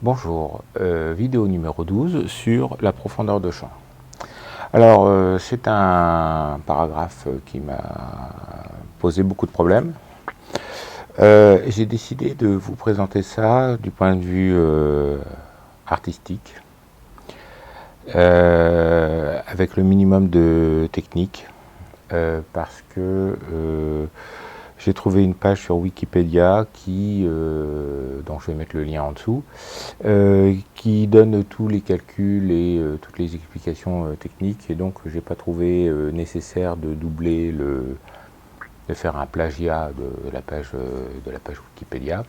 Bonjour, vidéo numéro 12 sur la profondeur de champ. Alors, c'est un paragraphe qui m'a posé beaucoup de problèmes. J'ai décidé de vous présenter ça du point de vue artistique, avec le minimum de technique, parce que j'ai trouvé une page sur Wikipédia dont je vais mettre le lien en dessous, qui donne tous les calculs et toutes les explications techniques, et donc j'ai pas trouvé nécessaire de de faire un plagiat de la page Wikipédia.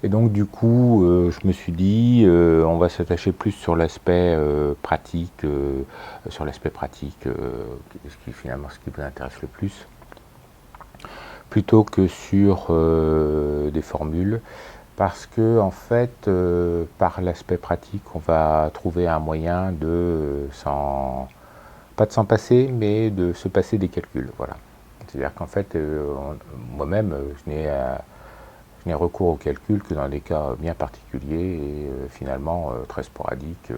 Et donc du coup, je me suis dit, on va s'attacher plus sur l'aspect pratique, finalement ce qui vous intéresse le plus, plutôt que sur des formules, parce que en fait, par l'aspect pratique, on va trouver un moyen de pas de s'en passer, mais de se passer des calculs. Voilà. C'est-à-dire qu'en fait, moi-même, je n'ai recours aux calculs que dans des cas bien particuliers et finalement très sporadiques,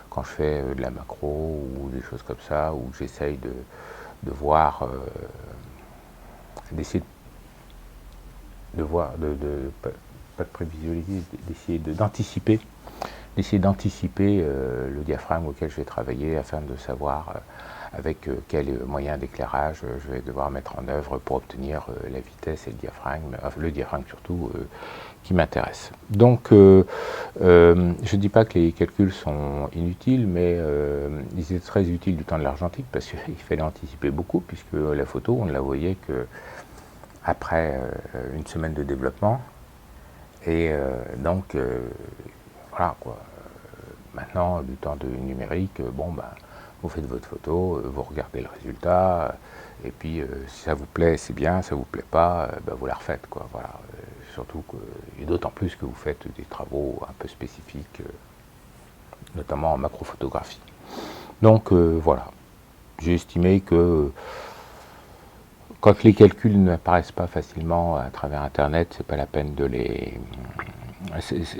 quand je fais de la macro ou des choses comme ça, où j'essaye de voir, d'essayer de voir, pas de prévisualiser, d'essayer d'anticiper le diaphragme auquel je vais travailler afin de savoir avec quel moyen d'éclairage je vais devoir mettre en œuvre pour obtenir la vitesse et le diaphragme surtout, qui m'intéresse. Donc, je ne dis pas que les calculs sont inutiles, mais ils étaient très utiles du temps de l'argentique parce qu'il fallait anticiper beaucoup, puisque la photo, on ne la voyait que après une semaine de développement. Et donc, voilà quoi. Maintenant, du temps de numérique, bon, ben, vous faites votre photo, vous regardez le résultat, et puis si ça vous plaît, c'est bien, ça vous plaît pas, ben, vous la refaites, quoi. Voilà. Surtout que, et d'autant plus que vous faites des travaux un peu spécifiques, notamment en macrophotographie. Donc voilà, j'ai estimé que quand les calculs n'apparaissent pas facilement à travers Internet, c'est pas la peine de les...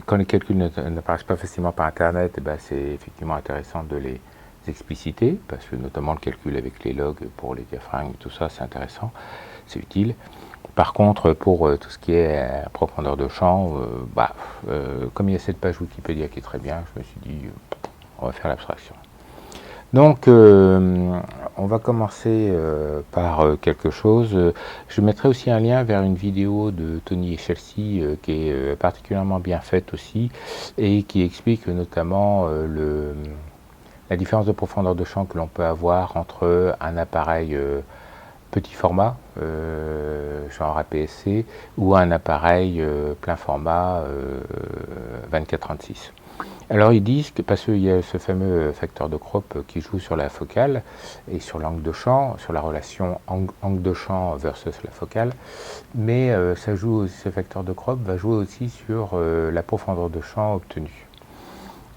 Quand les calculs n'apparaissent pas facilement par Internet, eh ben, c'est effectivement intéressant de les expliciter, parce que notamment le calcul avec les logs pour les diaphragmes, tout ça, c'est intéressant, c'est utile. Par contre, pour tout ce qui est profondeur de champ, comme il y a cette page Wikipédia qui est très bien, je me suis dit, on va faire l'abstraction. Donc, on va commencer par quelque chose. Je mettrai aussi un lien vers une vidéo de Tony et Chelsea qui est particulièrement bien faite aussi et qui explique notamment la différence de profondeur de champ que l'on peut avoir entre un appareil petit format, genre APS-C, ou un appareil plein format 24-36. Alors ils disent que, parce qu'il y a ce fameux facteur de crop qui joue sur la focale et sur l'angle de champ, sur la relation angle de champ versus la focale, mais ce facteur de crop va jouer aussi sur la profondeur de champ obtenue.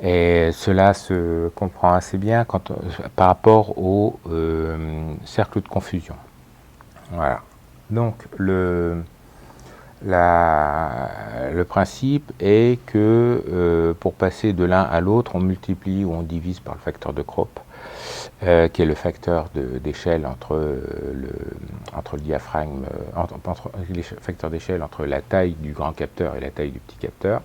Et cela se comprend assez bien par rapport au cercle de confusion. Voilà. Donc le principe est que pour passer de l'un à l'autre, on multiplie ou on divise par le facteur de Crop, qui est le facteur d'échelle entre le diaphragme, les facteurs d'échelle entre la taille du grand capteur et la taille du petit capteur.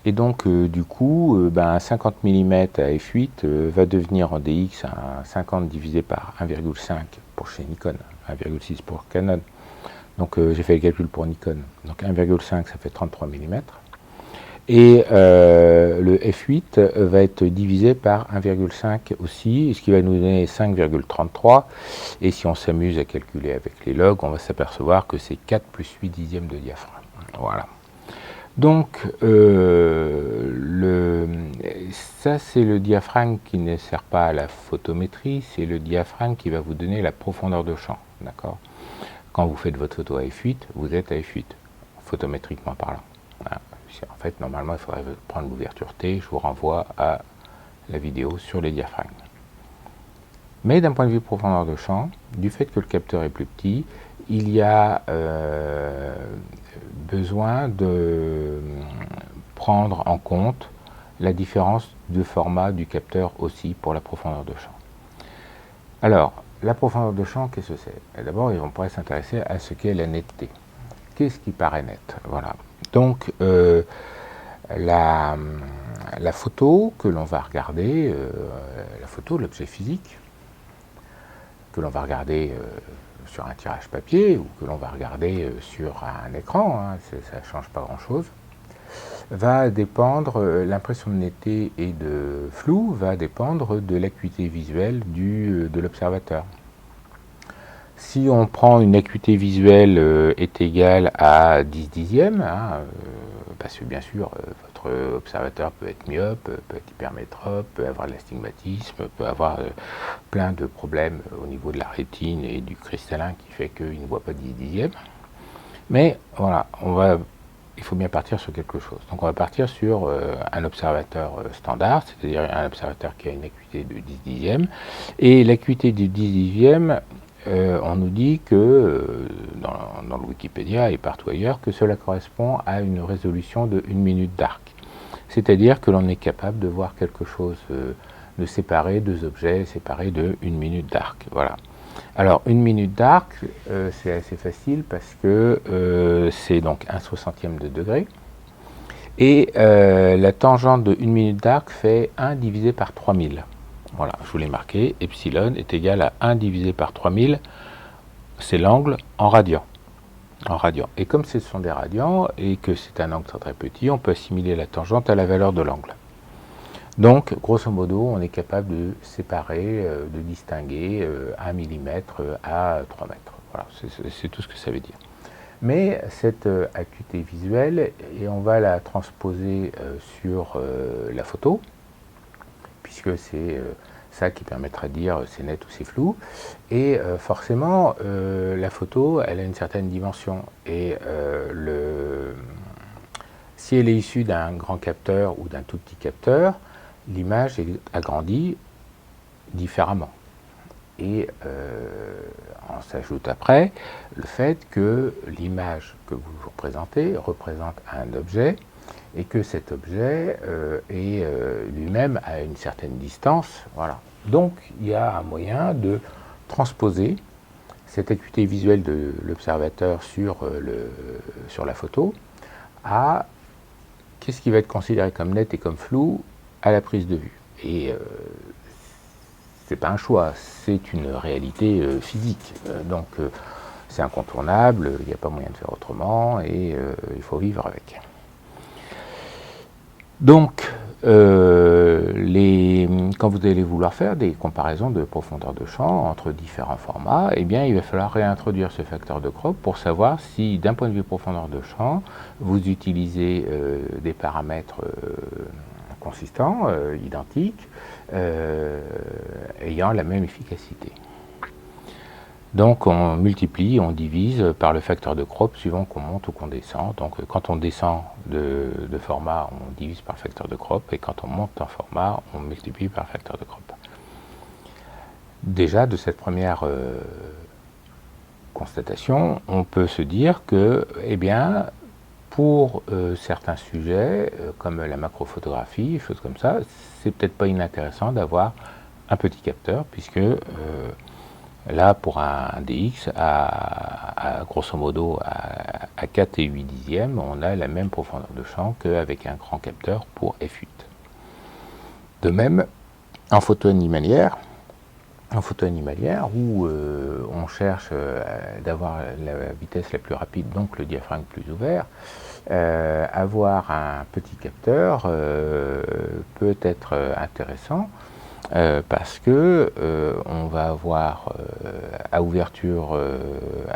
Et donc, du coup, 50 mm à f8 va devenir en dx un 50 divisé par 1,5 pour chez Nikon, 1,6 pour Canon. Donc j'ai fait le calcul pour Nikon. Donc 1,5 ça fait 33 mm. Et le f8 va être divisé par 1,5 aussi, ce qui va nous donner 5,33. Et si on s'amuse à calculer avec les logs, on va s'apercevoir que c'est 4 plus 8 dixièmes de diaphragme. Voilà. Donc, ça c'est le diaphragme qui ne sert pas à la photométrie, c'est le diaphragme qui va vous donner la profondeur de champ. D'accord ? Quand vous faites votre photo à f8, vous êtes à f8, photométriquement parlant. Voilà. En fait, normalement, il faudrait prendre l'ouverture T, je vous renvoie à la vidéo sur les diaphragmes. Mais d'un point de vue profondeur de champ, du fait que le capteur est plus petit, il y a besoin de prendre en compte la différence de format du capteur aussi pour la profondeur de champ. Alors, la profondeur de champ, qu'est-ce que c'est? D'abord, on pourrait s'intéresser à ce qu'est la netteté. Qu'est-ce qui paraît net? Voilà. Donc, la photo que l'on va regarder, la photo, l'objet physique, que l'on va regarder sur un tirage papier ou que l'on va regarder sur un écran, hein, ça ne change pas grand-chose, va dépendre, l'impression de netteté et de flou va dépendre de l'acuité visuelle de l'observateur. Si on prend une acuité visuelle est égale à 10 dixièmes, hein, parce que bien sûr votre observateur peut être myope, peut être hypermétrope, peut avoir de l'astigmatisme, peut avoir plein de problèmes au niveau de la rétine et du cristallin qui fait qu'il ne voit pas 10 dixièmes. Mais voilà, il faut bien partir sur quelque chose. Donc on va partir sur un observateur standard, c'est-à-dire un observateur qui a une acuité de 10 dixièmes. Et l'acuité du 10 dixièmes, on nous dit que, dans le Wikipédia et partout ailleurs, que cela correspond à une résolution de 1 minute d'arc. C'est-à-dire que l'on est capable de voir quelque chose, de séparer deux objets séparés de 1 minute d'arc. Voilà. Alors, 1 minute d'arc, c'est assez facile parce que c'est donc 1/60 de degré. Et la tangente de 1 minute d'arc fait 1 divisé par 3000. Voilà, je vous l'ai marqué, epsilon est égal à 1 divisé par 3000, c'est l'angle en radians. Et comme ce sont des radians et que c'est un angle très très petit, on peut assimiler la tangente à la valeur de l'angle. Donc, grosso modo, on est capable de séparer, de distinguer 1 mm à 3 mètres. Voilà, c'est tout ce que ça veut dire. Mais cette acuité visuelle, et on va la transposer sur la photo, puisque c'est ça qui permettra de dire c'est net ou c'est flou. Et forcément, la photo, elle a une certaine dimension. Et si elle est issue d'un grand capteur ou d'un tout petit capteur, l'image est agrandie différemment. Et on s'ajoute après le fait que l'image que vous représentez représente un objet et que cet objet est lui-même à une certaine distance. Voilà. Donc il y a un moyen de transposer cette acuité visuelle de l'observateur sur la photo à qu'est-ce qui va être considéré comme net et comme flou à la prise de vue. Et c'est pas un choix, c'est une réalité physique. Donc c'est incontournable, il n'y a pas moyen de faire autrement et il faut vivre avec. Donc, quand vous allez vouloir faire des comparaisons de profondeur de champ entre différents formats, eh bien, il va falloir réintroduire ce facteur de crop pour savoir si, d'un point de vue profondeur de champ, vous utilisez des paramètres consistants, identiques, ayant la même efficacité. Donc on multiplie, on divise par le facteur de crop suivant qu'on monte ou qu'on descend. Donc quand on descend de format, on divise par le facteur de crop, et quand on monte en format, on multiplie par le facteur de crop. Déjà, de cette première constatation, on peut se dire que, eh bien, pour certains sujets, comme la macrophotographie, choses comme ça, c'est peut-être pas inintéressant d'avoir un petit capteur, puisque là, pour un DX, grosso modo à 4 et 8 dixièmes, on a la même profondeur de champ qu'avec un grand capteur pour f8. De même, en photo animalière où on cherche d'avoir la vitesse la plus rapide, donc le diaphragme plus ouvert, avoir un petit capteur peut être intéressant parce que on va avoir à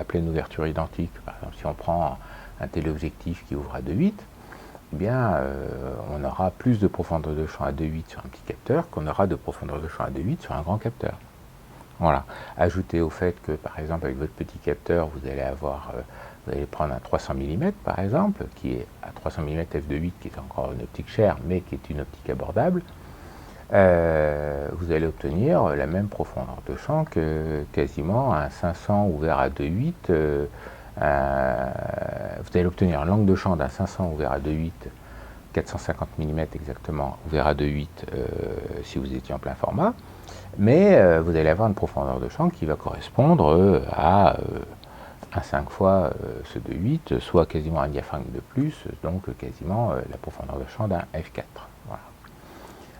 pleine ouverture identique, par exemple si on prend un téléobjectif qui ouvre à 2,8, eh bien on aura plus de profondeur de champ à 2,8 sur un petit capteur qu'on aura de profondeur de champ à 2,8 sur un grand capteur. Voilà. Ajoutez au fait que, par exemple, avec votre petit capteur, vous allez prendre un 300 mm, par exemple, qui est à 300 mm f2.8, qui est encore une optique chère, mais qui est une optique abordable. Vous allez obtenir la même profondeur de champ que quasiment un 500 ouvert à 2,8. Vous allez obtenir l'angle de champ d'un 500 ouvert à 2,8 450 mm exactement, on verra 2,8 si vous étiez en plein format, mais vous allez avoir une profondeur de champ qui va correspondre à 1,5 fois ce 2,8, soit quasiment un diaphragme de plus, donc quasiment la profondeur de champ d'un f4. Voilà.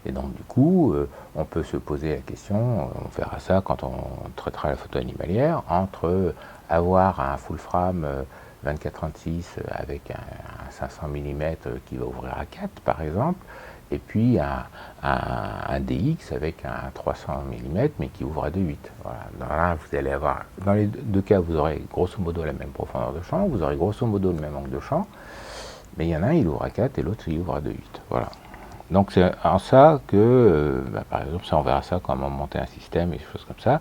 Et donc du coup, on peut se poser la question, on verra ça quand on traitera la photo animalière, entre avoir un full frame 24-36 avec un 500 mm qui va ouvrir à 4 par exemple, et puis un DX avec un 300 mm mais qui ouvre à 2,8. Voilà. Dans l'un, vous allez avoir, dans les deux cas, vous aurez grosso modo la même profondeur de champ, vous aurez grosso modo le même angle de champ, mais il y en a un, il ouvre à 4 et l'autre, il ouvre à 2,8. Voilà. Donc c'est en ça que, par exemple, ça on verra ça quand on va monter un système et des choses comme ça,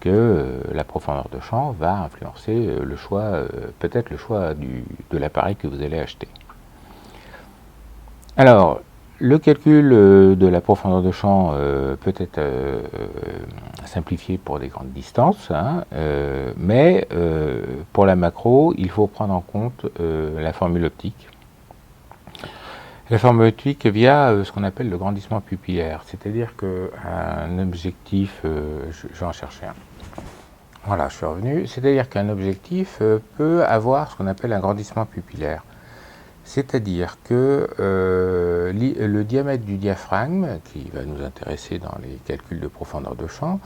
que la profondeur de champ va influencer le choix, peut-être le choix de l'appareil que vous allez acheter. Alors, le calcul de la profondeur de champ peut être simplifié pour des grandes distances, hein, mais pour la macro, il faut prendre en compte la formule optique. La formule optique via ce qu'on appelle le grandissement pupillaire, c'est-à-dire qu'un objectif, je vais en chercher un. Voilà, je suis revenu. C'est-à-dire qu'un objectif peut avoir ce qu'on appelle un grandissement pupillaire. C'est-à-dire que le diamètre du diaphragme, qui va nous intéresser dans les calculs de profondeur de champ,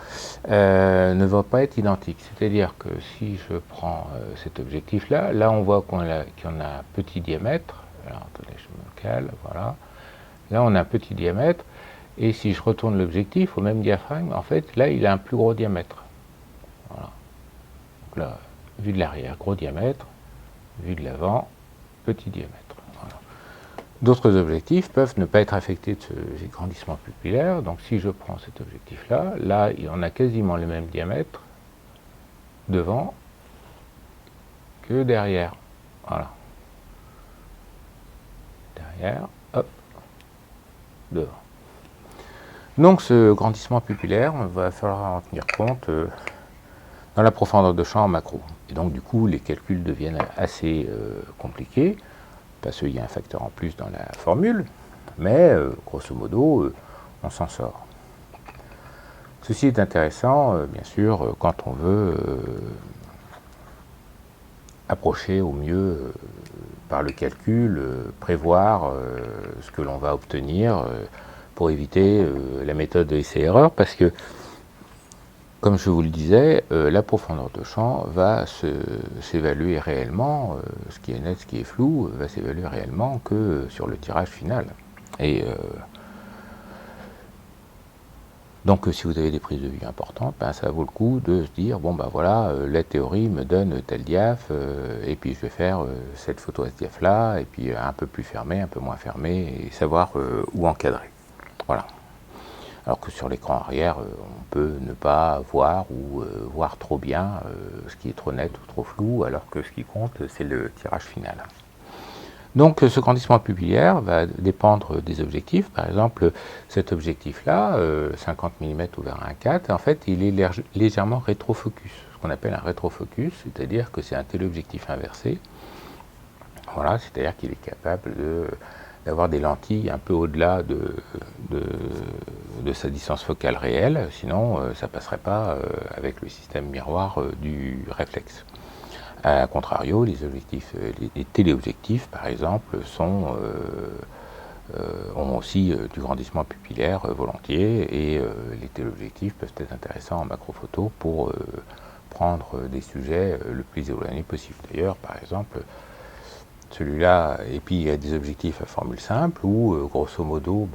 ne va pas être identique. C'est-à-dire que si je prends cet objectif-là, là on voit qu'on a un petit diamètre. Alors attendez, je me cale, voilà. Là on a un petit diamètre, et si je retourne l'objectif au même diaphragme, en fait là il a un plus gros diamètre. Voilà. Donc là, vue de l'arrière, gros diamètre, vue de l'avant, petit diamètre. Voilà. D'autres objectifs peuvent ne pas être affectés de ce grandissement pupillaire, donc si je prends cet objectif-là, là on a quasiment le même diamètre devant que derrière. Voilà. Derrière, hop, devant. Donc ce grandissement pupillaire, il va falloir en tenir compte dans la profondeur de champ en macro. Et donc du coup, les calculs deviennent assez compliqués, parce qu'il y a un facteur en plus dans la formule, mais grosso modo, on s'en sort. Ceci est intéressant, bien sûr, quand on veut approcher au mieux par le calcul, prévoir ce que l'on va obtenir pour éviter la méthode essai-erreur, parce que, comme je vous le disais, la profondeur de champ va s'évaluer réellement, ce qui est net, ce qui est flou, va s'évaluer réellement que sur le tirage final. Et donc si vous avez des prises de vue importantes, ben, ça vaut le coup de se dire, bon ben voilà, la théorie me donne tel diaph, et puis je vais faire cette photo à ce diaph là, et puis un peu plus fermé, un peu moins fermé, et savoir où encadrer. Voilà. Alors que sur l'écran arrière, on peut ne pas voir ou voir trop bien ce qui est trop net ou trop flou, alors que ce qui compte, c'est le tirage final. Donc ce grandissement pupillaire va dépendre des objectifs. Par exemple, cet objectif-là, 50 mm ouvert à 1,4, en fait, il est légèrement rétrofocus, ce qu'on appelle un rétrofocus, c'est-à-dire que c'est un téléobjectif inversé. Voilà, c'est-à-dire qu'il est capable d'avoir des lentilles un peu au-delà de sa distance focale réelle, sinon ça ne passerait pas avec le système miroir du réflexe. A contrario, les téléobjectifs, par exemple, ont aussi du grandissement pupillaire volontiers, et les téléobjectifs peuvent être intéressants en macrophoto pour prendre des sujets le plus éloignés possible. D'ailleurs, par exemple, celui-là, et puis il y a des objectifs à formule simple où, grosso modo,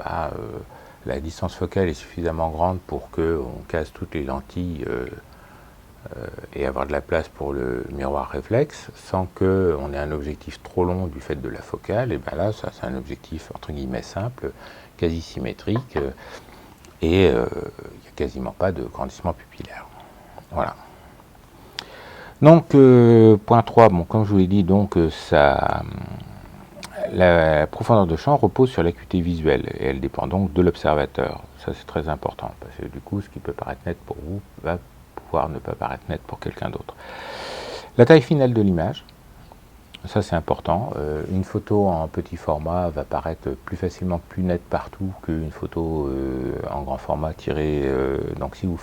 la distance focale est suffisamment grande pour qu'on casse toutes les lentilles et avoir de la place pour le miroir réflexe, sans qu'on ait un objectif trop long du fait de la focale. Et bien là, ça c'est un objectif entre guillemets simple, quasi symétrique, et il n'y a quasiment pas de grandissement pupillaire. Voilà. Donc, point 3, bon, comme je vous l'ai dit, donc, la profondeur de champ repose sur l'acuité visuelle, et elle dépend donc de l'observateur. Ça, c'est très important, parce que du coup, ce qui peut paraître net pour vous va pouvoir ne pas paraître net pour quelqu'un d'autre. La taille finale de l'image, Ça c'est important. Une photo en petit format va paraître plus facilement plus nette partout qu'une photo en grand format tirée. Donc si vous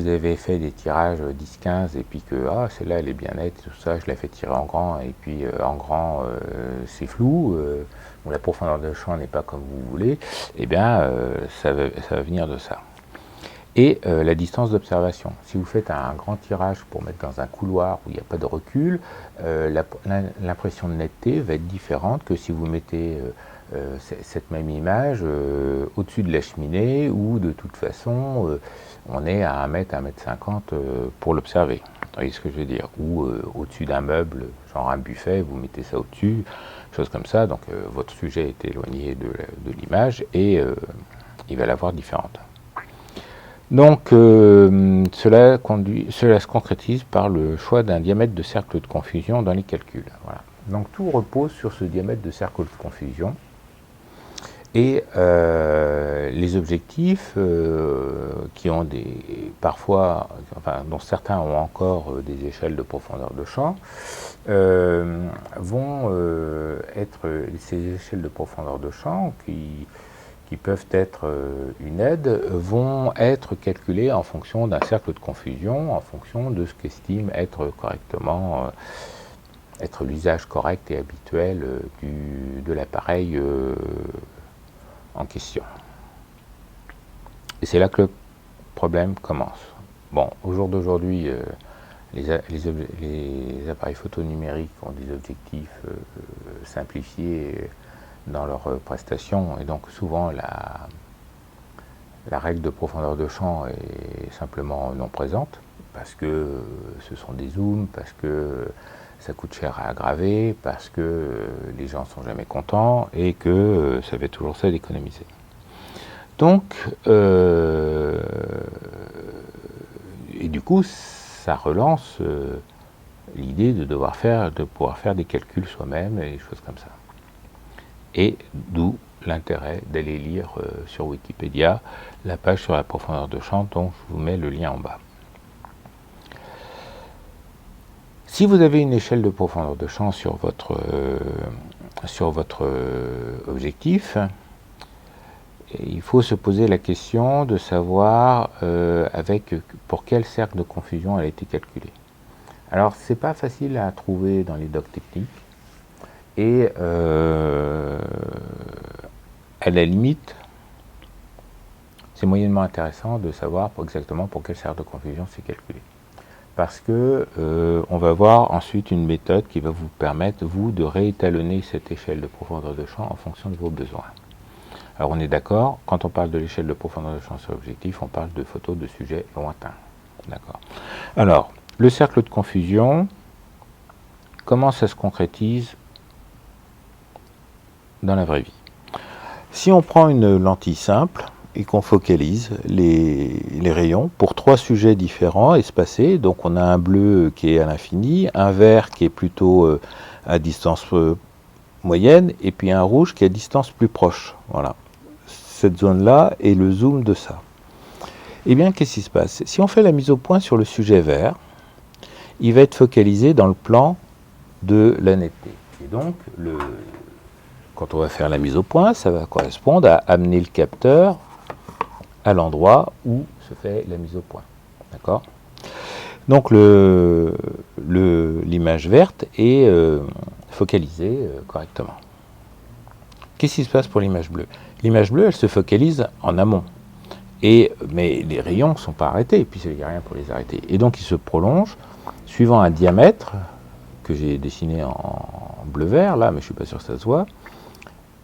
avez fait des tirages 10-15 et puis que celle-là elle est bien nette, tout ça, je la fais tirer en grand et puis en grand c'est flou, ou la profondeur de champ n'est pas comme vous voulez, eh bien ça va venir de ça. Et la distance d'observation. Si vous faites un grand tirage pour mettre dans un couloir où il n'y a pas de recul, l'impression de netteté va être différente que si vous mettez cette même image au-dessus de la cheminée, où de toute façon on est à 1 mètre, 1 mètre 50 pour l'observer. Vous voyez ce que je veux dire? Ou au-dessus d'un meuble, genre un buffet, vous mettez ça au-dessus, chose comme ça, donc votre sujet est éloigné de l'image et il va l'avoir différente. Donc cela se concrétise par le choix d'un diamètre de cercle de confusion dans les calculs. Voilà. Donc tout repose sur ce diamètre de cercle de confusion. Et les objectifs qui ont dont certains ont encore des échelles de profondeur de champ, vont être ces échelles de profondeur de champ qui peuvent être une aide, vont être calculées en fonction d'un cercle de confusion, en fonction de ce qu'estime être correctement, être l'usage correct et habituel de l'appareil en question. Et c'est là que le problème commence. Bon, au jour d'aujourd'hui, les appareils photo numériques ont des objectifs simplifiés dans leurs prestations, et donc souvent la règle de profondeur de champ est simplement non présente, parce que ce sont des zooms, parce que ça coûte cher à aggraver, parce que les gens ne sont jamais contents, et que ça fait toujours ça d'économiser. Donc, et du coup, ça relance l'idée de pouvoir faire des calculs soi-même et des choses comme ça. Et d'où l'intérêt d'aller lire sur Wikipédia la page sur la profondeur de champ dont je vous mets le lien en bas. Si vous avez une échelle de profondeur de champ sur votre objectif, il faut se poser la question de savoir pour quel cercle de confusion elle a été calculée. Alors c'est pas facile à trouver dans les docs techniques. Et à la limite, c'est moyennement intéressant de savoir exactement pour quel cercle de confusion c'est calculé. Parce que on va voir ensuite une méthode qui va vous permettre, vous, de réétalonner cette échelle de profondeur de champ en fonction de vos besoins. Alors on est d'accord, quand on parle de l'échelle de profondeur de champ sur l'objectif, on parle de photos de sujets lointains. D'accord. Alors, le cercle de confusion, comment ça se concrétise dans la vraie vie? Si on prend une lentille simple et qu'on focalise les rayons pour 3 sujets différents espacés, donc on a un bleu qui est à l'infini, un vert qui est plutôt à distance moyenne, et puis un rouge qui est à distance plus proche. Voilà. Cette zone-là est le zoom de ça. Eh bien, qu'est-ce qui se passe? Si on fait la mise au point sur le sujet vert, il va être focalisé dans le plan de la netteté. Et donc, quand on va faire la mise au point, ça va correspondre à amener le capteur à l'endroit où se fait la mise au point. D'accord? Donc l'image verte est focalisée correctement. Qu'est-ce qui se passe pour l'image bleue? L'image bleue, elle se focalise en amont. Mais les rayons ne sont pas arrêtés, et puis il n'y a rien pour les arrêter. Et donc ils se prolongent suivant un diamètre que j'ai dessiné en bleu-vert, là, mais je ne suis pas sûr que ça se voit.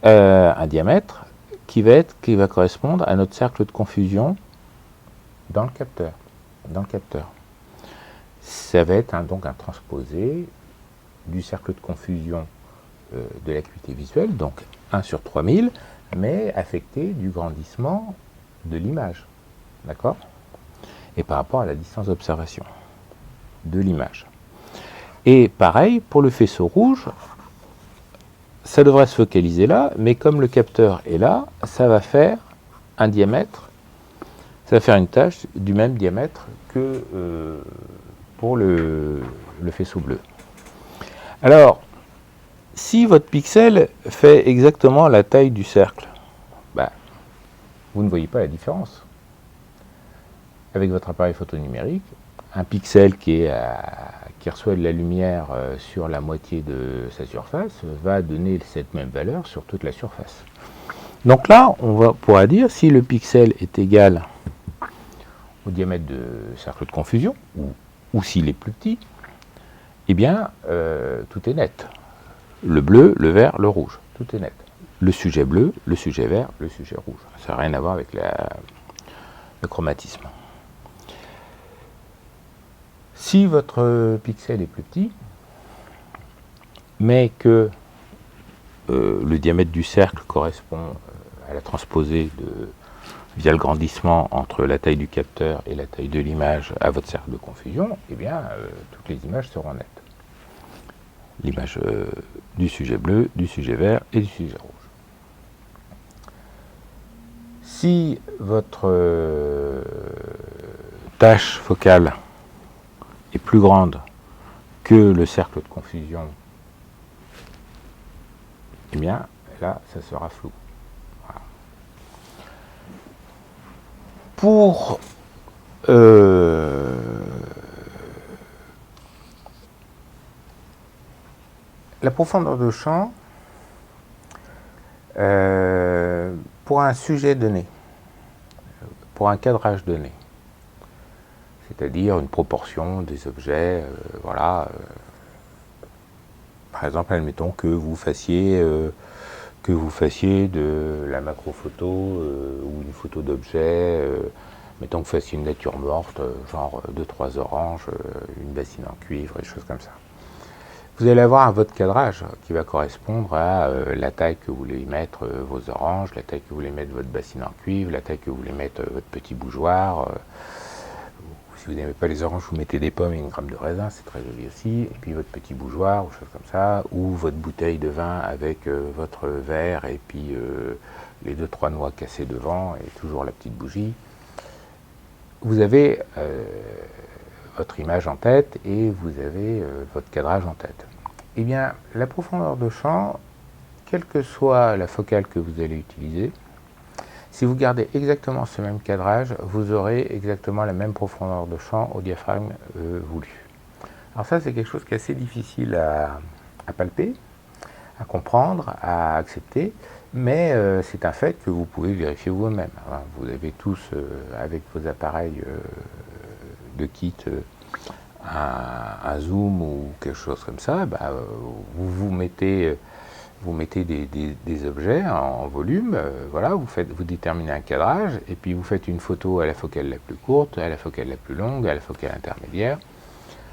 Un diamètre qui va correspondre à notre cercle de confusion dans le capteur. Ça va être donc un transposé du cercle de confusion de l'acuité visuelle, donc 1 sur 3000, mais affecté du grandissement de l'image. D'accord? Et par rapport à la distance d'observation de l'image. Et pareil, pour le faisceau rouge, ça devrait se focaliser là, mais comme le capteur est là, ça va faire un diamètre, ça va faire une tâche du même diamètre que pour le faisceau bleu. Alors, si votre pixel fait exactement la taille du cercle, bah, vous ne voyez pas la différence. Avec votre appareil photo numérique, un pixel qui reçoit de la lumière sur la moitié de sa surface va donner cette même valeur sur toute la surface. Donc là, on pourra dire si le pixel est égal au diamètre de cercle de confusion, ou s'il est plus petit, eh bien, tout est net. Le bleu, le vert, le rouge, tout est net. Le sujet bleu, le sujet vert, le sujet rouge. Ça n'a rien à voir avec le chromatisme. Si votre pixel est plus petit, mais que le diamètre du cercle correspond à la transposée via le grandissement entre la taille du capteur et la taille de l'image à votre cercle de confusion, eh bien, toutes les images seront nettes. L'image du sujet bleu, du sujet vert et du sujet rouge. Si votre tâche focale est plus grande que le cercle de confusion, eh bien, là, ça sera flou. Voilà. Pour la profondeur de champ, pour un sujet donné, pour un cadrage donné, c'est-à-dire une proportion des objets, voilà. Par exemple, admettons que vous fassiez de la macro-photo ou une photo d'objet, mettons que vous fassiez une nature morte, genre 2-3 oranges, une bassine en cuivre, et des choses comme ça. Vous allez avoir votre cadrage qui va correspondre à la taille que vous voulez mettre vos oranges, la taille que vous voulez mettre votre bassine en cuivre, la taille que vous voulez mettre votre petit bougeoir. Si vous n'aimez pas les oranges, vous mettez des pommes et une gramme de raisin, c'est très joli aussi. Et puis votre petit bougeoir, ou chose comme ça, ou votre bouteille de vin avec votre verre et puis les 2-3 noix cassées devant et toujours la petite bougie. Vous avez votre image en tête et vous avez votre cadrage en tête. Eh bien, la profondeur de champ, quelle que soit la focale que vous allez utiliser, si vous gardez exactement ce même cadrage, vous aurez exactement la même profondeur de champ au diaphragme voulu. Alors ça, c'est quelque chose qui est assez difficile à palper, à comprendre, à accepter, mais c'est un fait que vous pouvez vérifier vous-même. Vous avez tous, avec vos appareils de kit, un zoom ou quelque chose comme ça, bah, vous mettez des objets en volume, voilà, vous déterminez un cadrage, et puis vous faites une photo à la focale la plus courte, à la focale la plus longue, à la focale intermédiaire,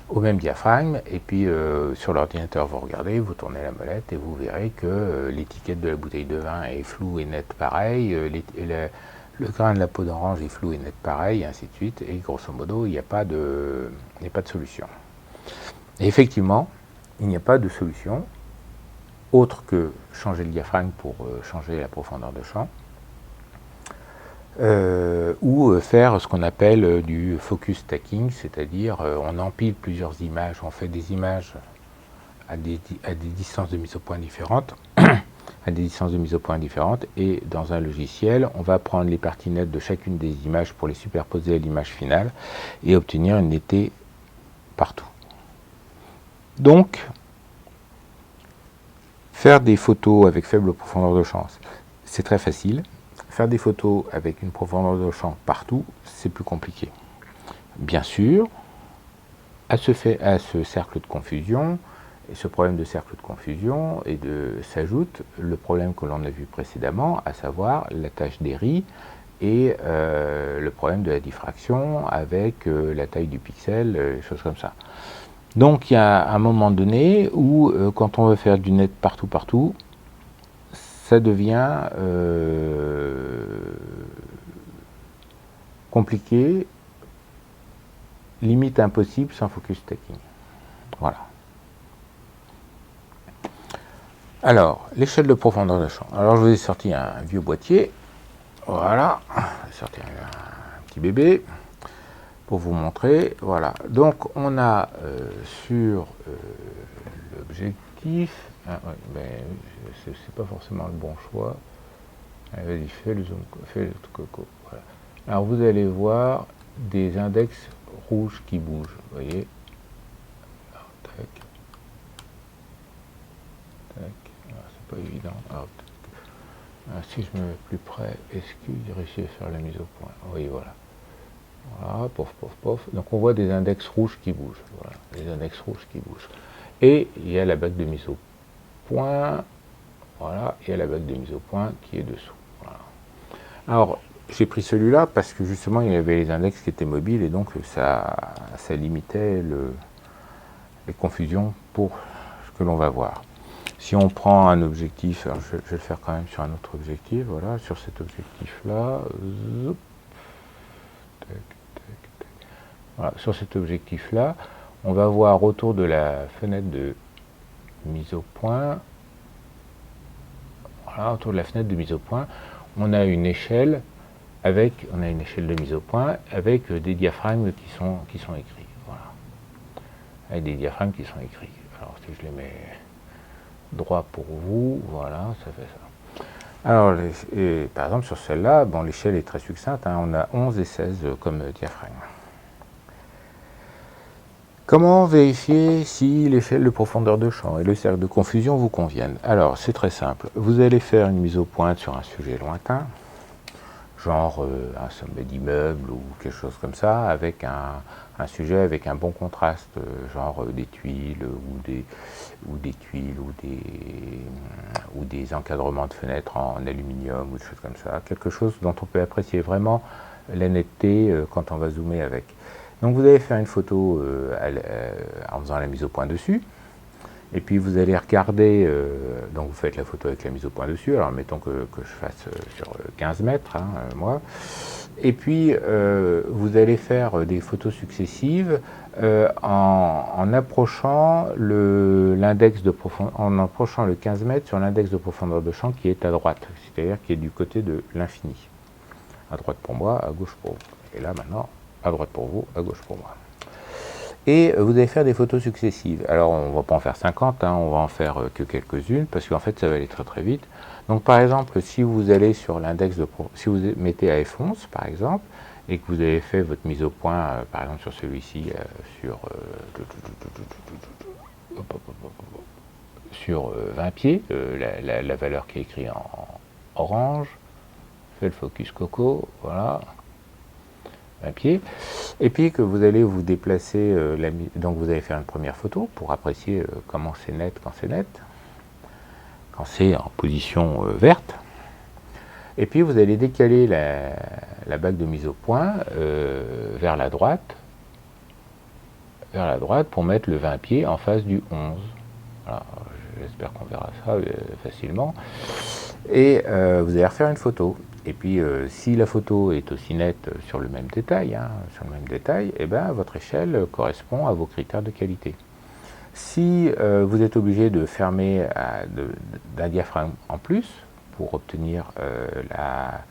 au même diaphragme, et puis sur l'ordinateur vous regardez, vous tournez la molette, et vous verrez que l'étiquette de la bouteille de vin est floue et nette pareil, le grain de la peau d'orange est flou et net pareil, et ainsi de suite, et grosso modo, il n'y a pas de solution. Et effectivement, il n'y a pas de solution autre que changer le diaphragme pour changer la profondeur de champ, ou faire ce qu'on appelle du focus stacking, c'est-à-dire on empile plusieurs images, on fait des images à des distances de mise au point différentes, et dans un logiciel, on va prendre les parties nettes de chacune des images pour les superposer à l'image finale et obtenir une netteté partout. Donc, faire des photos avec faible profondeur de champ, c'est très facile. Faire des photos avec une profondeur de champ partout, c'est plus compliqué. Bien sûr, à ce cercle de confusion, et ce problème de cercle de confusion s'ajoute le problème que l'on a vu précédemment, à savoir la tâche d'Airy et le problème de la diffraction avec la taille du pixel, choses comme ça. Donc il y a un moment donné où quand on veut faire du net partout, ça devient compliqué, limite impossible sans focus stacking. Voilà. Alors, l'échelle de profondeur de champ. Alors, je vous ai sorti un vieux boîtier. Voilà. Je vais sortir un petit bébé pour vous montrer. Voilà. Donc, on a sur objectif. Ah, ouais, ben, c'est pas forcément le bon choix. Allez, vas-y, fais le zoom, fais le coco. Voilà. Alors vous allez voir des index rouges qui bougent, vous voyez. Alors, tac, tac. C'est pas évident. Alors, si je me mets plus près, est-ce qu'il réussit à faire la mise au point? Oui, voilà. Voilà, pof, pof, pof. Donc on voit des index rouges qui bougent. Voilà, des index rouges qui bougent. Et il y a la bague de mise au point. Voilà, il y a la bague de mise au point qui est dessous. Voilà. Alors, j'ai pris celui-là parce que justement il y avait les index qui étaient mobiles et donc ça limitait les confusions pour ce que l'on va voir. Si on prend un objectif, alors je vais le faire quand même sur un autre objectif, voilà, sur cet objectif-là, voilà, sur cet objectif-là, on va voir autour de la fenêtre de mise au point, voilà, autour de la fenêtre de mise au point, on a une échelle de mise au point avec des diaphragmes qui sont écrits, voilà, avec des diaphragmes qui sont écrits. Alors si je les mets droit pour vous, voilà, ça fait ça. Alors, par exemple, sur celle-là, bon, l'échelle est très succincte, hein, on a 11 et 16 comme diaphragme. Comment vérifier si l'échelle de profondeur de champ et le cercle de confusion vous conviennent? Alors, c'est très simple. Vous allez faire une mise au point sur un sujet lointain, genre un sommet d'immeuble ou quelque chose comme ça, avec un sujet avec un bon contraste, genre des tuiles ou des encadrements de fenêtres en aluminium ou des choses comme ça, quelque chose dont on peut apprécier vraiment la netteté quand on va zoomer avec. Donc vous allez faire une photo en faisant la mise au point dessus, et puis vous allez regarder, donc vous faites la photo avec la mise au point dessus, alors mettons que je fasse sur 15 mètres, hein, moi, et puis vous allez faire des photos successives en approchant l'index de profondeur, en approchant le 15 mètres sur l'index de profondeur de champ qui est à droite, c'est-à-dire qui est du côté de l'infini. À droite pour moi, à gauche pour vous. Et là maintenant, à droite pour vous, à gauche pour moi. Et vous allez faire des photos successives. Alors on ne va pas en faire 50, hein, on va en faire que quelques-unes, parce qu'en fait ça va aller très très vite. Donc par exemple, si vous allez sur l'index de si vous mettez à F11 par exemple, et que vous avez fait votre mise au point, par exemple sur celui-ci, sur 20 pieds, la valeur qui est écrite en orange, fait le focus coco, voilà, 20 pieds, et puis que vous allez vous déplacer, donc vous allez faire une première photo pour apprécier comment c'est net quand c'est en position verte, et puis vous allez décaler la bague de mise au point vers la droite pour mettre le 20 pieds en face du 11. Voilà, j'espère qu'on verra ça facilement, et vous allez refaire une photo. Et puis, si la photo est aussi nette sur le même détail, eh ben, votre échelle correspond à vos critères de qualité. Si vous êtes obligé de fermer d'un diaphragme en plus pour obtenir la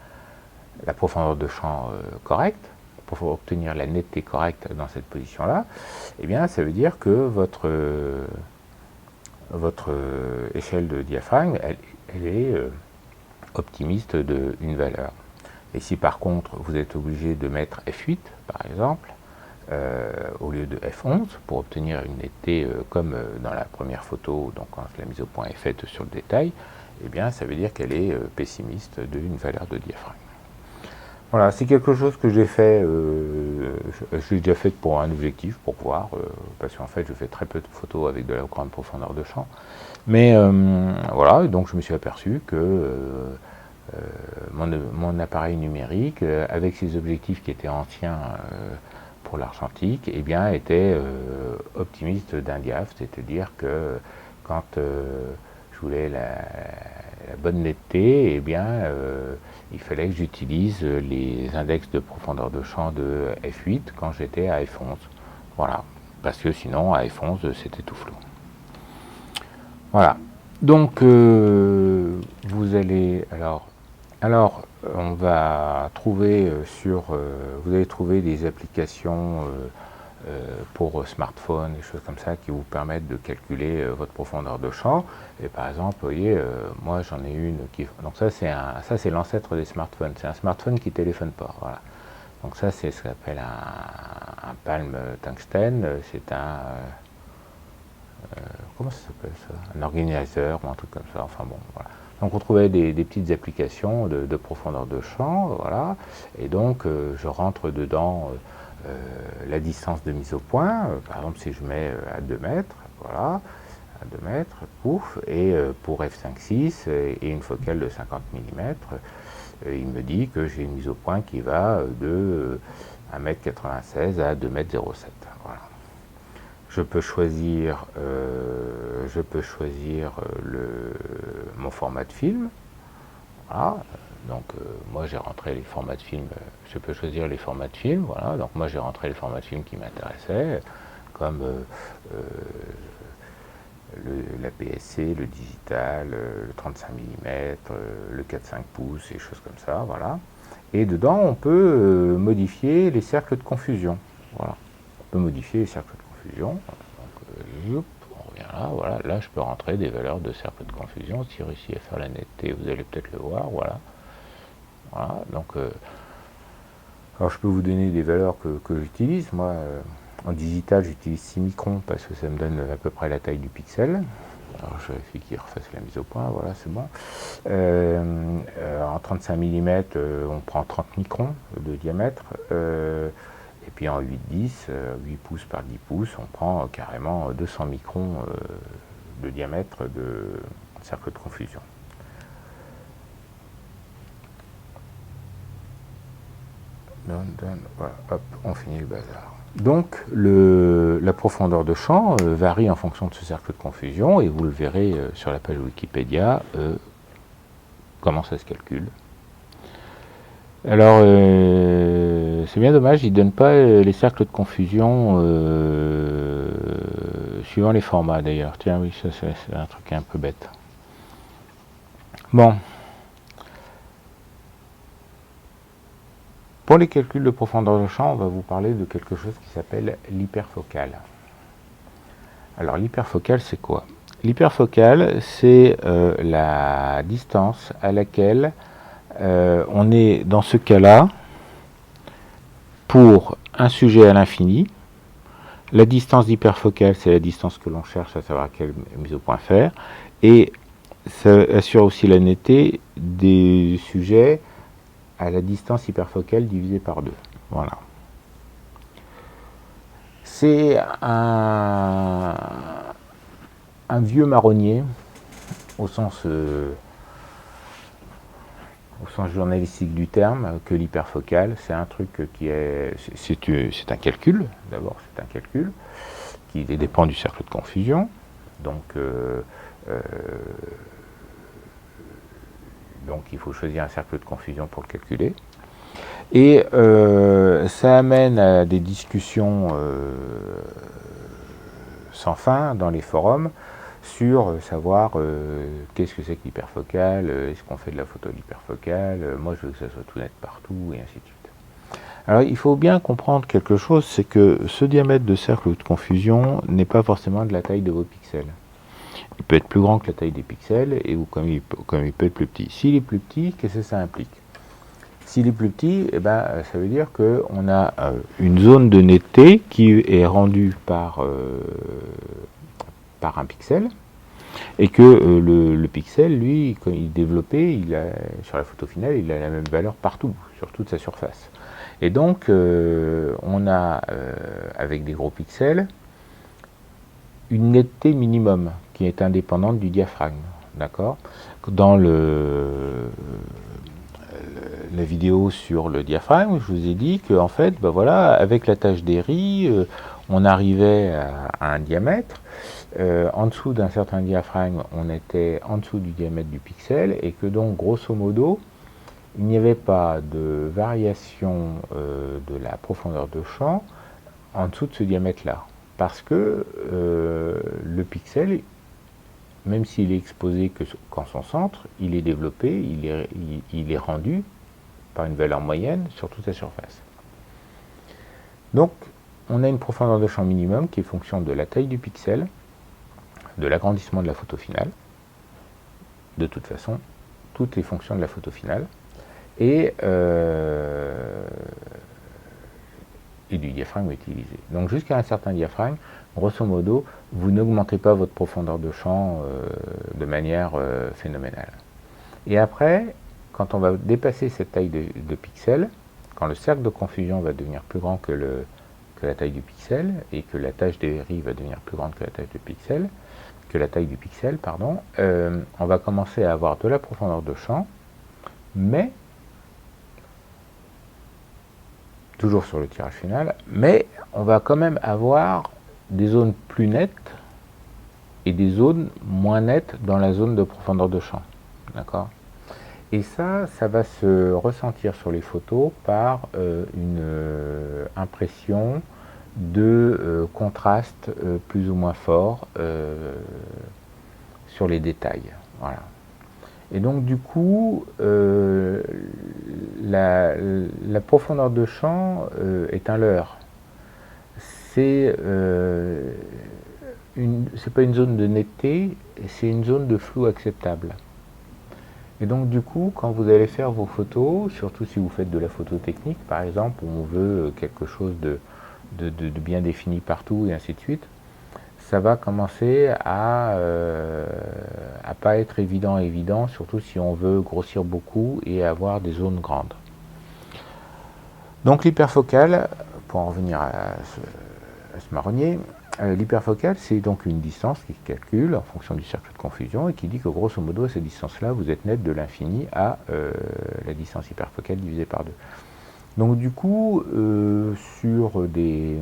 profondeur de champ correcte, pour obtenir la netteté correcte dans cette position-là, eh bien, ça veut dire que votre échelle de diaphragme, elle est optimiste d'une valeur. Et si par contre vous êtes obligé de mettre F8 par exemple au lieu de F11 pour obtenir une netteté comme dans la première photo, donc quand la mise au point est faite sur le détail, eh bien ça veut dire qu'elle est pessimiste d'une valeur de diaphragme. Voilà, c'est quelque chose que j'ai fait, j'ai déjà fait pour un objectif, pour voir, parce qu'en fait je fais très peu de photos avec de la grande profondeur de champ, mais voilà, donc je me suis aperçu que mon appareil numérique, avec ses objectifs qui étaient anciens pour l'argentique, eh bien était optimiste d'un diaph, c'est-à-dire que quand je voulais la bonne netteté, eh bien il fallait que j'utilise les index de profondeur de champ de F8 quand j'étais à F11. Voilà, parce que sinon à F11 c'était tout flou. Voilà, donc vous allez alors on va trouver vous allez trouver des applications pour smartphone, des choses comme ça qui vous permettent de calculer votre profondeur de champ. Et par exemple, vous voyez, moi j'en ai une qui... Donc ça c'est l'ancêtre des smartphones, c'est un smartphone qui téléphone pas, voilà. Donc ça c'est ce qu'on appelle un Palm Tungsten, c'est un... comment ça s'appelle ça? Un organizer ou un truc comme ça, enfin bon, voilà. Donc on trouvait des petites applications de profondeur de champ, voilà, et donc je rentre dedans la distance de mise au point, par exemple si je mets à 2 mètres, voilà, à 2 mètres, pouf, et pour f5.6 et une focale de 50 mm, il me dit que j'ai une mise au point qui va de 1,96 m à 2,07 m, voilà. Je peux choisir, mon format de film. Voilà. Donc moi j'ai rentré les formats de film, je peux choisir les formats de film, voilà. Donc moi j'ai rentré les formats de film qui m'intéressaient, comme la PSC, le digital, le 35 mm, le 4-5 pouces, et choses comme ça, voilà. Et dedans on peut modifier les cercles de confusion, voilà. On peut modifier les cercles de confusion. Donc, on revient là, voilà. Là, je peux rentrer des valeurs de cercle de confusion. Si je réussis à faire la netteté, vous allez peut-être le voir, voilà. Voilà, donc, alors je peux vous donner des valeurs que j'utilise. Moi, en digital, j'utilise 6 microns parce que ça me donne à peu près la taille du pixel. Alors je vérifie qu'il refasse la mise au point, voilà, c'est bon. En 35 mm, on prend 30 microns de diamètre. Et puis en 8-10, 8 pouces par 10 pouces, on prend carrément 200 microns de diamètre de cercle de confusion. Voilà, hop, on finit le bazar. Donc la profondeur de champ varie en fonction de ce cercle de confusion, et vous le verrez sur la page Wikipédia, comment ça se calcule. Alors, c'est bien dommage, ils ne donnent pas les cercles de confusion suivant les formats d'ailleurs. Tiens, oui, ça c'est un truc un peu bête. Bon. Pour les calculs de profondeur de champ, on va vous parler de quelque chose qui s'appelle l'hyperfocale. Alors, l'hyperfocale, c'est quoi? L'hyperfocale, c'est la distance à laquelle on est, dans ce cas-là, pour un sujet à l'infini. La distance d'hyperfocale, c'est la distance que l'on cherche, à savoir quelle mise au point faire, et ça assure aussi la netteté des sujets à la distance hyperfocale divisée par 2. Voilà. C'est un vieux marronnier, au sens journalistique du terme, que l'hyperfocale. C'est un truc qui est... C'est un calcul, d'abord, c'est un calcul qui dépend du cercle de confusion. Donc il faut choisir un cercle de confusion pour le calculer. Et ça amène à des discussions sans fin dans les forums sur savoir qu'est-ce que c'est que l'hyperfocale, est-ce qu'on fait de la photo de l'hyperfocale, moi je veux que ça soit tout net partout, et ainsi de suite. Alors il faut bien comprendre quelque chose, c'est que ce diamètre de cercle de confusion n'est pas forcément de la taille de vos pixels. Il peut être plus grand que la taille des pixels, et comme il peut être plus petit. S'il est plus petit, qu'est-ce que ça implique? S'il est plus petit, eh ben, ça veut dire qu'on a une zone de netteté qui est rendue par un pixel, et que le pixel, lui, quand il est développé, sur la photo finale, il a la même valeur partout, sur toute sa surface. Et donc, on a, avec des gros pixels, une netteté minimum qui est indépendante du diaphragme, d'accord? Dans la vidéo sur le diaphragme, je vous ai dit que en fait, ben voilà, avec la tâche d'Airy, on arrivait à un diamètre. En dessous d'un certain diaphragme, on était en dessous du diamètre du pixel, et que donc, grosso modo, il n'y avait pas de variation de la profondeur de champ en dessous de ce diamètre-là. Parce que le pixel, même s'il est exposé qu'en son centre, il est développé, il est rendu par une valeur moyenne sur toute sa surface. Donc, on a une profondeur de champ minimum qui est fonction de la taille du pixel, de l'agrandissement de la photo finale. De toute façon, toutes les fonctions de la photo finale. Et du diaphragme utilisé. Donc jusqu'à un certain diaphragme, grosso modo, vous n'augmentez pas votre profondeur de champ de manière phénoménale. Et après, quand on va dépasser cette taille de pixels, quand le cercle de confusion va devenir plus grand que la taille du pixel, et que la tâche de dérive va devenir plus grande que la tâche de pixel, que la taille du pixel, pardon, on va commencer à avoir de la profondeur de champ, mais toujours sur le tirage final, mais on va quand même avoir des zones plus nettes et des zones moins nettes dans la zone de profondeur de champ. D'accord ? Et ça va se ressentir sur les photos par une impression de contraste plus ou moins fort sur les détails. Voilà. Et donc du coup, la profondeur de champ est un leurre. C'est pas une zone de netteté, c'est une zone de flou acceptable. Et donc du coup, quand vous allez faire vos photos, surtout si vous faites de la photo technique par exemple, où on veut quelque chose de bien défini partout et ainsi de suite, ça va commencer à pas être évident, surtout si on veut grossir beaucoup et avoir des zones grandes. Donc l'hyperfocale, pour en revenir à ce marronnier, l'hyperfocale c'est donc une distance qui se calcule en fonction du cercle de confusion et qui dit que grosso modo à cette distance-là, vous êtes net de l'infini à la distance hyperfocale divisée par 2. Donc du coup, sur des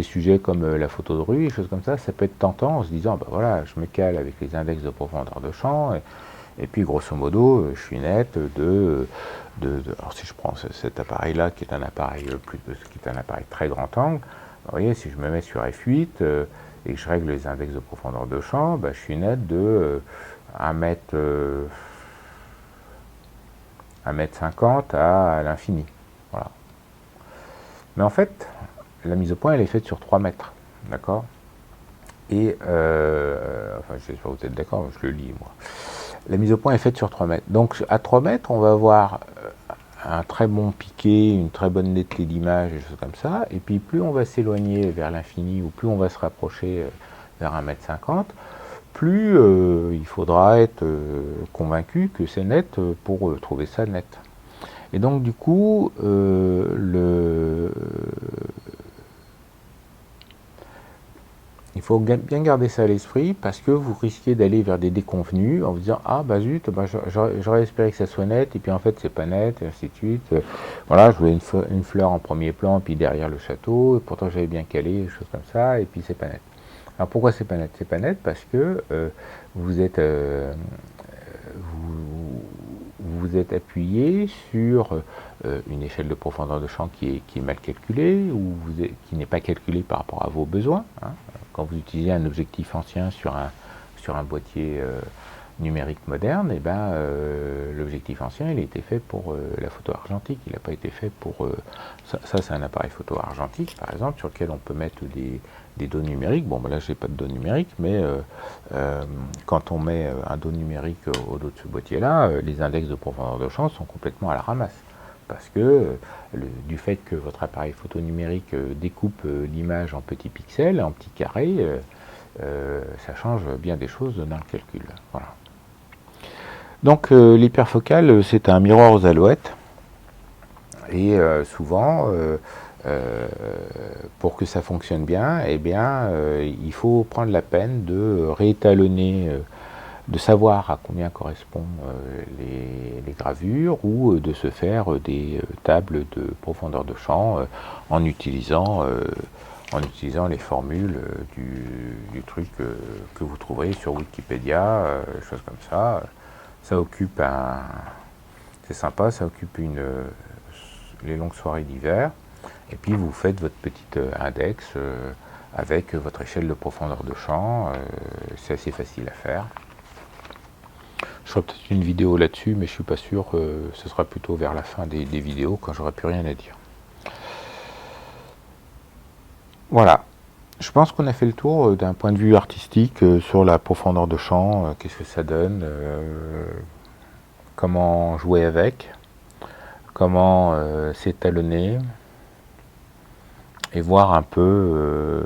sujets comme la photo de rue et choses comme ça peut être tentant en se disant, bah voilà, je me cale avec les index de profondeur de champ, et puis grosso modo, je suis net alors si je prends cet appareil-là, qui est un appareil très grand angle, vous voyez, si je me mets sur F8 et que je règle les index de profondeur de champ, bah, je suis net de 1m50 à l'infini. Voilà. Mais en fait, la mise au point, elle est faite sur 3 mètres. D'accord ? Et, enfin, je ne sais pas si vous êtes d'accord, je le lis, moi. La mise au point est faite sur 3 mètres. Donc, à 3 mètres, on va avoir un très bon piqué, une très bonne netteté d'image, et des choses comme ça. Et puis, plus on va s'éloigner vers l'infini, ou plus on va se rapprocher vers 1m50, plus il faudra être convaincu que c'est net pour trouver ça net. Et donc, du coup, il faut bien garder ça à l'esprit parce que vous risquez d'aller vers des déconvenus en vous disant « Ah, bah zut, bah, j'aurais espéré que ça soit net, et puis en fait, c'est pas net, et ainsi de suite. Voilà, je voulais une fleur en premier plan, puis derrière le château, et pourtant j'avais bien calé, des choses comme ça, et puis c'est pas net. » Alors pourquoi c'est pas net ? C'est pas net parce que vous êtes appuyé sur une échelle de profondeur de champ qui est mal calculée, ou qui n'est pas calculée par rapport à vos besoins. Hein. Quand vous utilisez un objectif ancien sur un boîtier numérique moderne, et ben, l'objectif ancien, il a été fait pour la photo argentique, il n'a pas été fait pour... ça c'est un appareil photo argentique, par exemple, sur lequel on peut mettre des dos numériques. Bon, ben là, je n'ai pas de dos numérique, mais quand on met un dos numérique au dos de ce boîtier-là, les index de profondeur de champ sont complètement à la ramasse. Parce que du fait que votre appareil photo numérique découpe l'image en petits pixels, en petits carrés, ça change bien des choses dans le calcul. Voilà. Donc l'hyperfocale, c'est un miroir aux alouettes. Et souvent, pour que ça fonctionne bien, eh bien il faut prendre la peine de réétalonner, de savoir à combien correspondent les gravures, ou de se faire des tables de profondeur de champ en utilisant les formules du truc que vous trouverez sur Wikipédia, choses comme ça. Ça occupe c'est sympa, ça occupe les longues soirées d'hiver. Et puis vous faites votre petite index avec votre échelle de profondeur de champ. C'est assez facile à faire. Je ferai peut-être une vidéo là-dessus, mais je suis pas sûr. Ce sera plutôt vers la fin des vidéos, quand j'aurai plus rien à dire. Voilà. Je pense qu'on a fait le tour d'un point de vue artistique sur la profondeur de champ, qu'est-ce que ça donne, comment jouer avec, comment s'étalonner, et voir un peu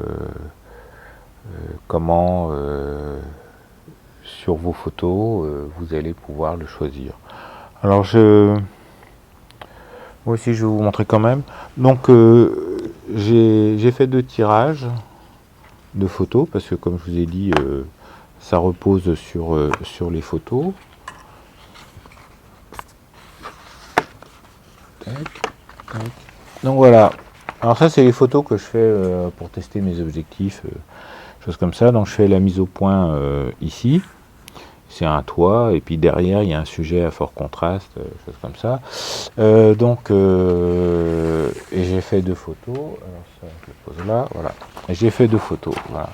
comment sur vos photos vous allez pouvoir le choisir. Alors moi aussi je vais vous montrer quand même. Donc j'ai fait 2 tirages de photos parce que comme je vous ai dit ça repose sur les photos. Tac, tac. Donc voilà. Alors ça c'est les photos que je fais pour tester mes objectifs, choses comme ça. Donc je fais la mise au point ici. C'est un toit et puis derrière il y a un sujet à fort contraste, choses comme ça. Et j'ai fait 2 photos. Alors ça je le pose là, voilà. Et j'ai fait 2 photos, voilà.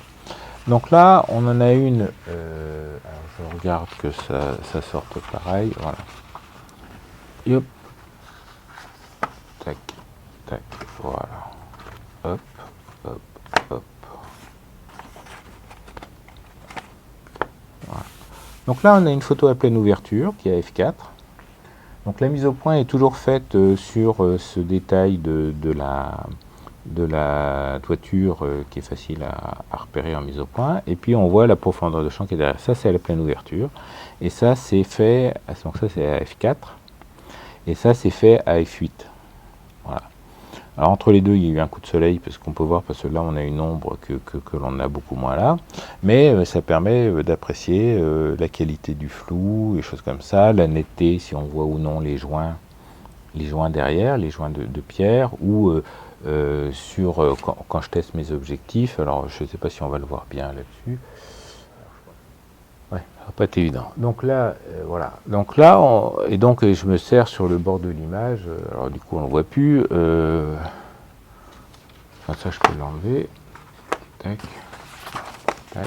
Donc là on en a une. Alors je regarde que ça sorte pareil, voilà. Et hop. Tac, tac, voilà. Hop, hop, hop. Voilà. Donc là, on a une photo à pleine ouverture qui est à f4. Donc la mise au point est toujours faite sur ce détail de la toiture qui est facile à repérer en mise au point. Et puis on voit la profondeur de champ qui est derrière. Ça, c'est à la pleine ouverture. Et ça, c'est fait, donc ça, c'est à f4. Et ça, c'est fait à f8. Voilà. Alors entre les deux, il y a eu un coup de soleil, parce qu'on peut voir, parce que là, on a une ombre que l'on a beaucoup moins là. Mais ça permet d'apprécier la qualité du flou, et choses comme ça, la netteté, si on voit ou non les joints derrière, les joints de pierre, ou quand je teste mes objectifs. Alors, je ne sais pas si on va le voir bien là-dessus. Ouais, ça va pas être évident. Donc là, voilà. Donc là, je me sers sur le bord de l'image. Alors du coup, on ne le voit plus. Enfin, ça, je peux l'enlever. Tac, tac.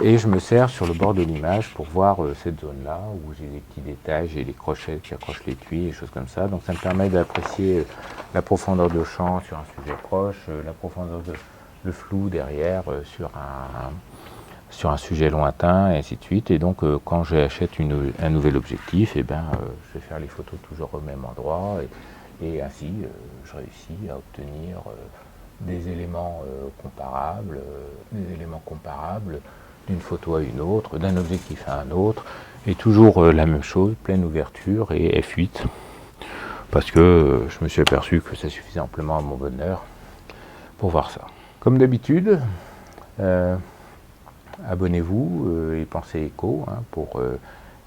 Et je me sers sur le bord de l'image pour voir cette zone-là où j'ai des petits détails, j'ai des crochets qui accrochent l'étui et choses comme ça. Donc ça me permet d'apprécier la profondeur de champ sur un sujet proche, la profondeur de flou derrière sur un sujet lointain, et ainsi de suite. Et donc quand j'achète un nouvel objectif, je vais faire les photos toujours au même endroit, et ainsi je réussis à obtenir des éléments comparables d'une photo à une autre, d'un objectif à un autre, et toujours la même chose, pleine ouverture et f8, parce que je me suis aperçu que ça suffisait amplement à mon bonheur pour voir ça. Comme d'habitude, abonnez-vous et pensez éco pour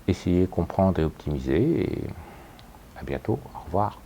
essayer, comprendre et optimiser. Et à bientôt. Au revoir.